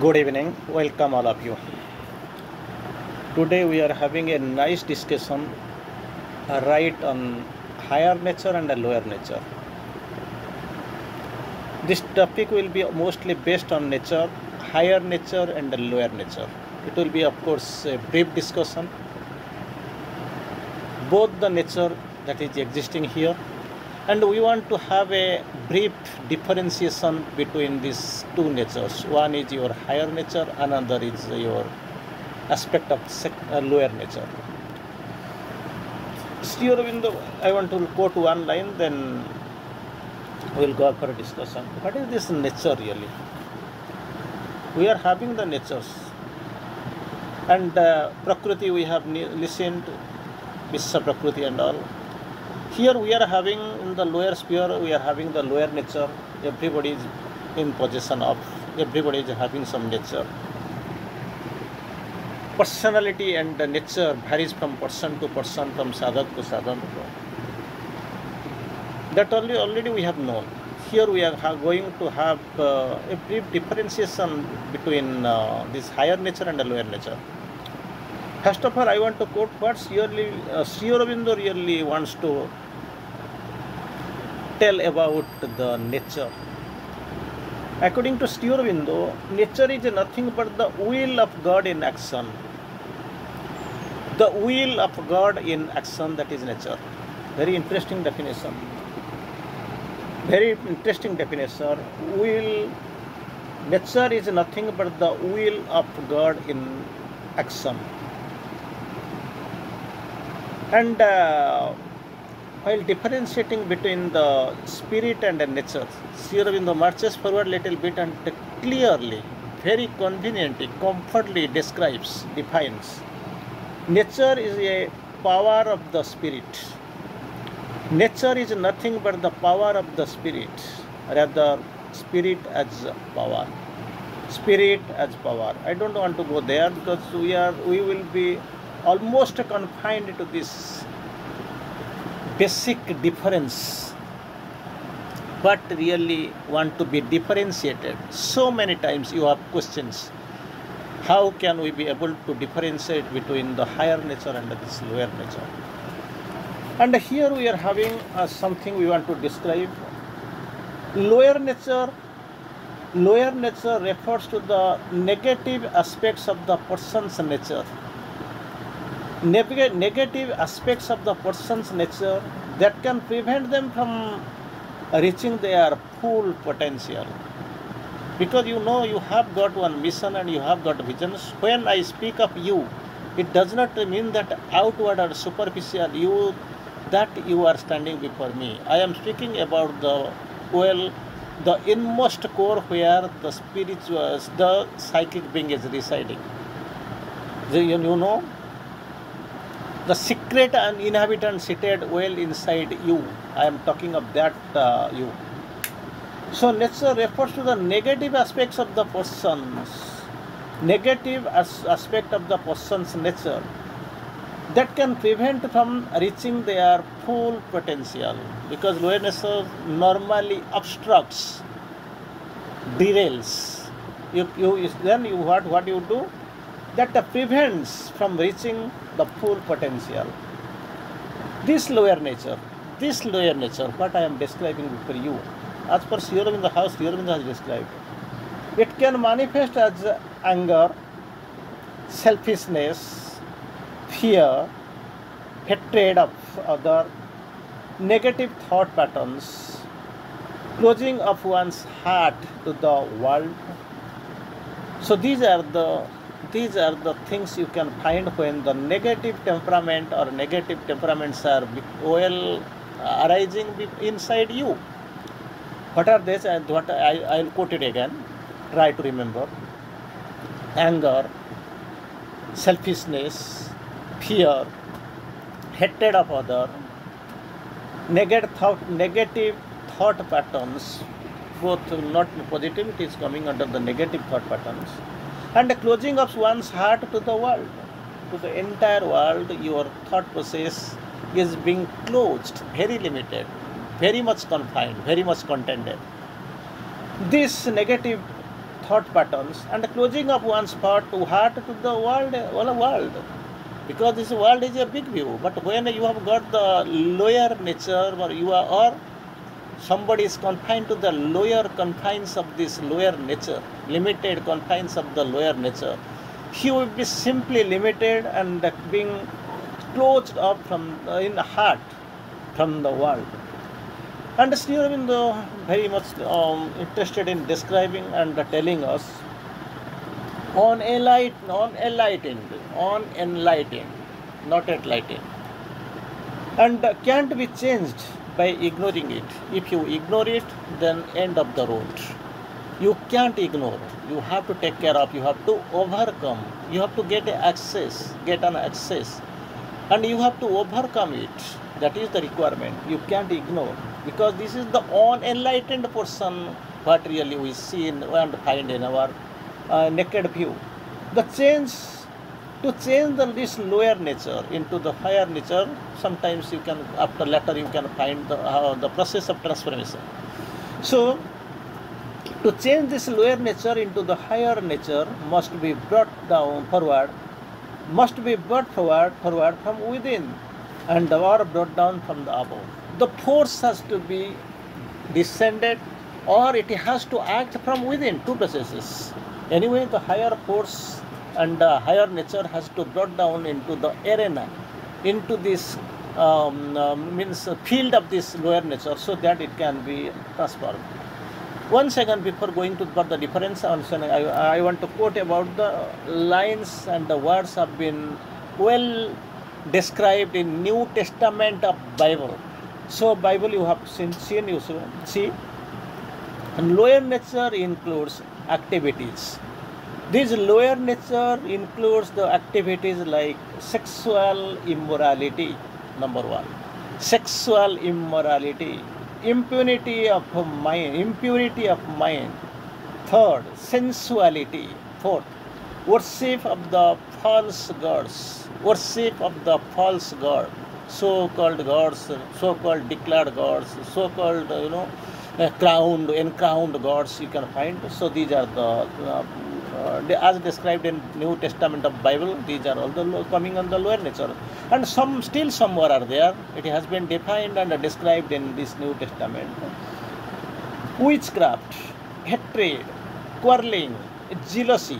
Good evening, welcome all of you. Today we are having a nice discussion right on higher nature and a lower nature. This topic will be mostly based on nature, higher nature and lower nature. It will be, of course, a brief discussion. Both the nature that is existing here, and we want to have a brief differentiation between these two natures. One is your higher nature, another is your aspect of lower nature. Sri Aurobindo, I want to quote one line, then we will go for a discussion. What is this nature really? We are having the natures, and Prakriti we have listened, Vishwa Prakriti and all. Here we are having in the lower sphere, we are having the lower nature. Everybody is in possession of, everybody is having some nature. Personality and the nature varies from person to person, from sadhak to sadhak. That already we have known. Here we are going to have a brief differentiation between this higher nature and the lower nature. First of all, I want to quote what Sri Aurobindo really wants to tell about the nature. According to Sri Aurobindo, nature is nothing but the will of God in action. The will of God in action, that is nature. Very interesting definition. Very interesting definition. Nature is nothing but the will of God in action. And while differentiating between the spirit and the nature, Sri Aurobindo marches forward a little bit and clearly, very conveniently, comfortably defines. Nature is a power of the spirit. Nature is nothing but the power of the spirit, rather spirit as power. Spirit as power. I don't want to go there because we will be almost confined to this basic difference, but really want to be differentiated. So many times you have questions. How can we be able to differentiate between the higher nature and this lower nature? And here we are having something we want to describe. Lower nature refers to the negative aspects of the person's nature. Negative aspects of the person's nature that can prevent them from reaching their full potential. Because you have got one mission and you have got visions. When I speak of you, it does not mean that outward or superficial that you are standing before me. I am speaking about the inmost core where the psychic being is residing. The secret and inhabitant seated well inside you. I am talking of that you. So nature refers to the negative aspects of the person's aspect of the person's nature that can prevent from reaching their full potential, because lower nature normally obstructs, derails. What you do? That prevents from reaching the full potential. This lower nature, what I am describing for you, as per Sri Aurobindo, how Sri Aurobindo has described, it can manifest as anger, selfishness, fear, hatred of other, negative thought patterns, closing of one's heart to the world. So these are the things you can find when the negative temperament or negative temperaments are arising inside you. What are these? And what I'll quote it again. Try to remember. Anger, selfishness, fear, hatred of other, negative thought patterns, both not positive, it is coming under the negative thought patterns, and the closing of one's heart to the world, to the entire world. Your thought process is being closed, very limited, very much confined, very much contained. This negative thought patterns and closing of one's heart to the world. Because this world is a big view, but when you have got the lower nature, or somebody is confined to the lower confines of this lower nature, limited confines of the lower nature, he will be simply limited and being closed up from in the heart from the world. And Sri Aurobindo very much interested in describing and telling us unenlightened, not enlightened, and can't be changed by ignoring it. If you ignore it, then end of the road. You can't ignore. You have to take care of. You have to overcome. You have to get an access, and you have to overcome it. That is the requirement. You can't ignore, because this is the unenlightened portion what really we see and find in our naked view. The change to change this lower nature into the higher nature, sometimes you can later you can find the process of transformation. So to change this lower nature into the higher nature must be brought forward from within, and or brought down from the above. The force has to be descended, or it has to act from within. Two processes. Anyway, the higher force and higher nature has to brought down into the arena, into this field of this lower nature, so that it can be transformed. One second before going to the difference, I want to quote about the lines and the words have been well described in New Testament of Bible. So Bible you have seen you see, and lower nature includes activities. This lower nature includes the activities like sexual immorality, number one, sexual immorality, impurity of mind, third, sensuality, fourth, worship of the false gods, so-called gods, so-called declared gods, so-called encrowned gods you can find. So these are the as described in New Testament of Bible. These are all the coming on the lower nature, and some more are there. It has been defined and described in this New Testament. Witchcraft, hatred, quarreling, jealousy,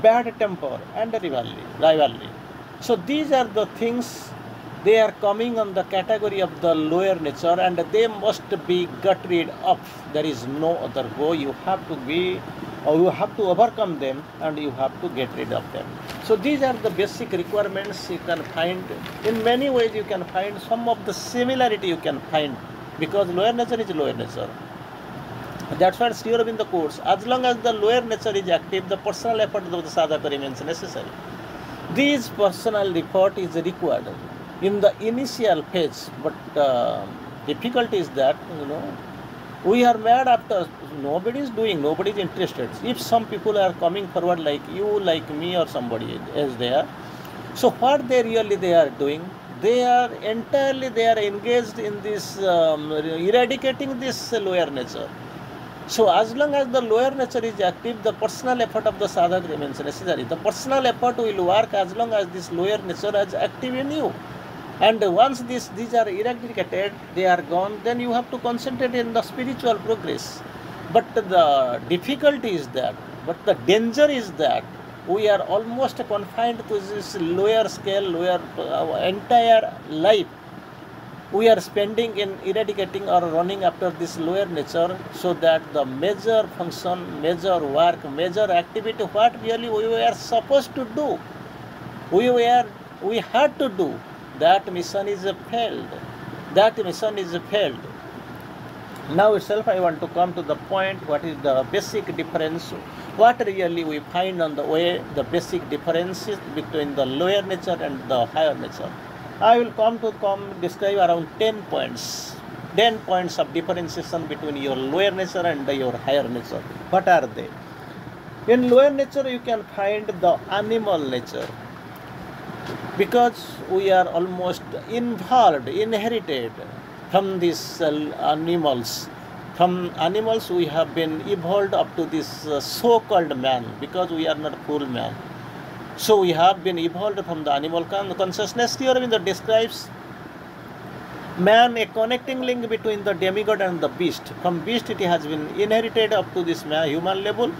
bad temper, and rivalry. So these are the things. They are coming on the category of the lower nature, and they must be got rid of. There is no other go. You have to overcome them, and you have to get rid of them. So these are the basic requirements you can find. In many ways you can find some of the similarity you can find, because lower nature is lower nature. That's why Sri Aurobindo quotes, as long as the lower nature is active, the personal effort of the sadhaka remains necessary. This personal effort is required in the initial phase, but difficulty is that, we are mad after nobody is doing, nobody is interested. If some people are coming forward like you, like me, or somebody else there, so what they are doing, they are engaged in this eradicating this lower nature. So as long as the lower nature is active, the personal effort of the sadhak remains necessary. The personal effort will work as long as this lower nature is active in you. And once these are eradicated, they are gone, then you have to concentrate in the spiritual progress. But the difficulty is that, but the danger is that we are almost confined to this lower scale, entire life we are spending in eradicating or running after this lower nature, so that the major function, major work, major activity, what really we were supposed to do, we had to do, that mission is failed. Now itself I want to come to the point, what is the basic difference, what really we find on the way, the basic differences between the lower nature and the higher nature. I will come describe around 10 points of differentiation between your lower nature and your higher nature. What are they? In lower nature you can find the animal nature, because we are almost inherited from these animals. From animals we have been evolved up to this so-called man, because we are not full man. So we have been evolved from the animal consciousness. Sri Aurobindo describes man a connecting link between the demigod and the beast. From beast it has been inherited up to this man, human level.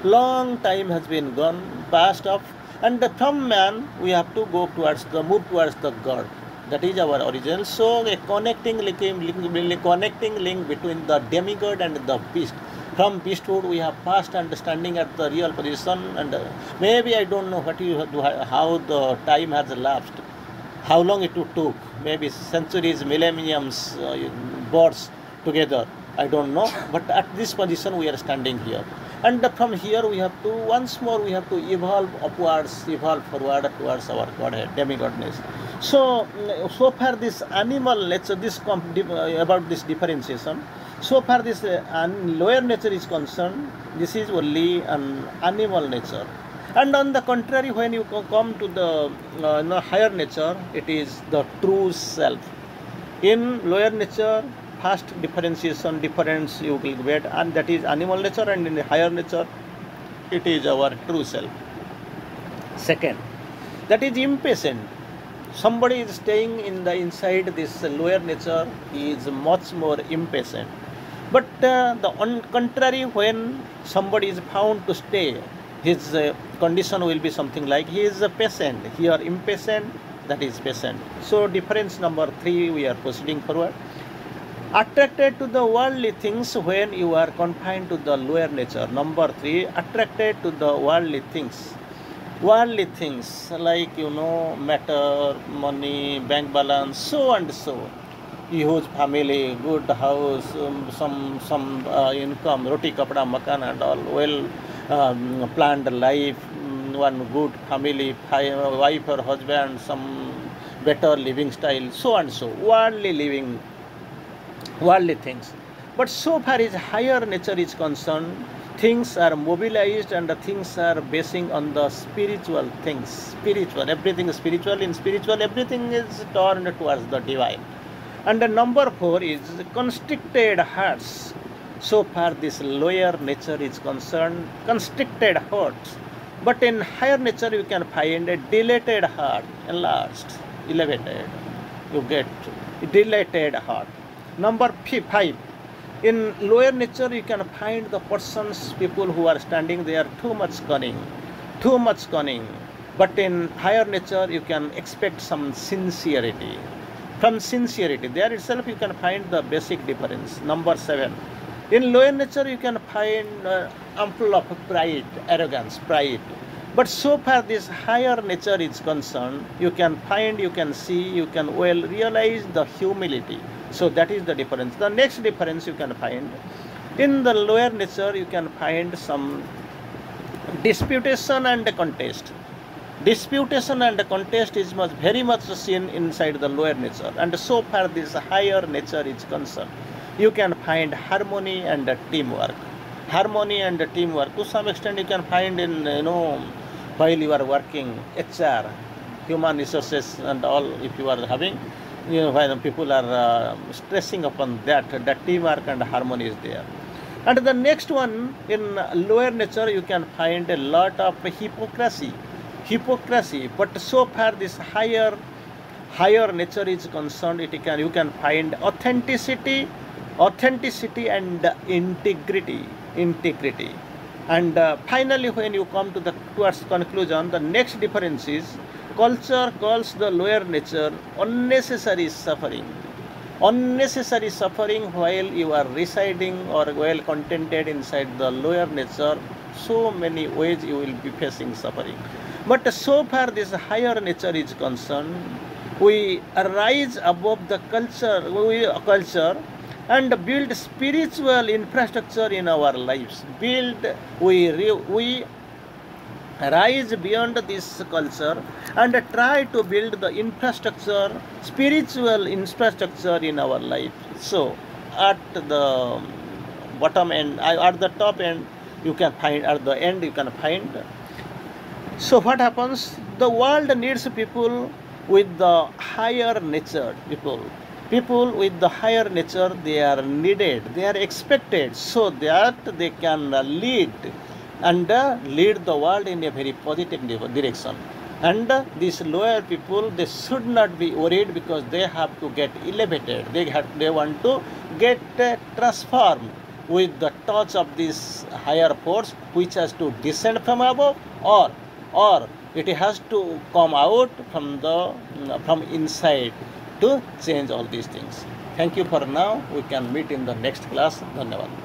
Long time has been gone, passed off, and from man we have to go towards the move towards the God. That is our origin. So a connecting link between the demigod and the beast. From beasthood we have passed understanding at the real position, and maybe I don't know how the time has elapsed, how long it took, maybe centuries, millenniums, births together, I don't know, but at this position we are standing here. And from here we have to, once more we have to evolve upwards, evolve forward towards our Godhead, demigodness. So far this animal nature, about this differentiation, so far this lower nature is concerned, this is only an animal nature. And on the contrary, when you come to the higher nature, it is the true self. In lower nature, first difference you will get, and that is animal nature, and in the higher nature, it is our true self. Second, that is impatient. Somebody is staying inside this lower nature, he is much more impatient. But on contrary, when somebody is found to stay, his condition will be something like he is a patient. Here impatient, that is patient. So difference number 3, we are proceeding forward. Attracted to the worldly things when you are confined to the lower nature. Number 3, attracted to the worldly things. Worldly things like matter, money, bank balance, so and so. Huge family, good house, some income, roti, kapda, makan and all, well planned life, one good family, wife or husband, some better living style, so and so, worldly living, worldly things. But so far as higher nature is concerned, things are mobilized and the things are basing on the spiritual things. Spiritual, everything is spiritual. In spiritual, everything is turned towards the divine. And the number 4 is constricted hearts. So far this lower nature is concerned, constricted hearts. But in higher nature you can find a dilated heart, enlarged, elevated. You get dilated heart. Number 5, in lower nature you can find the persons, people who are standing there too much cunning. But in higher nature you can expect some sincerity. From sincerity, there itself you can find the basic difference. Number 7, in lower nature you can find ample of pride, arrogance, pride. But so far this higher nature is concerned, you can find, you can see, you can well realize the humility. So that is the difference. The next difference you can find, in the lower nature you can find some disputation and contest. Disputation and contest is very much seen inside the lower nature, and so far this higher nature is concerned, you can find harmony and teamwork. Harmony and teamwork to some extent you can find in while you are working HR, human resources and all. If you are having, when people are stressing upon that teamwork and harmony is there. And the next one, in lower nature you can find a lot of hypocrisy. But so far this higher nature is concerned, you can find authenticity and integrity. And finally, when you come towards conclusion, the next difference is culture calls the lower nature unnecessary suffering. Unnecessary suffering while you are residing or well contented inside the lower nature. So many ways you will be facing suffering. But so far this higher nature is concerned, we rise above the culture and build spiritual infrastructure in our lives. We rise beyond this culture and try to build the infrastructure, spiritual infrastructure in our life. So at the bottom end, at the top end, you can find, at the end you can find. So what happens? The world needs people with the higher nature people. People with the higher nature, they are needed, they are expected, so that they can lead and lead the world in a very positive direction. And these lower people, they should not be worried because they have to get elevated. They want to get transformed with the touch of this higher force, which has to descend from above, or it has to come out from inside to change all these things. Thank you for now. We can meet in the next class. Dhanyavad.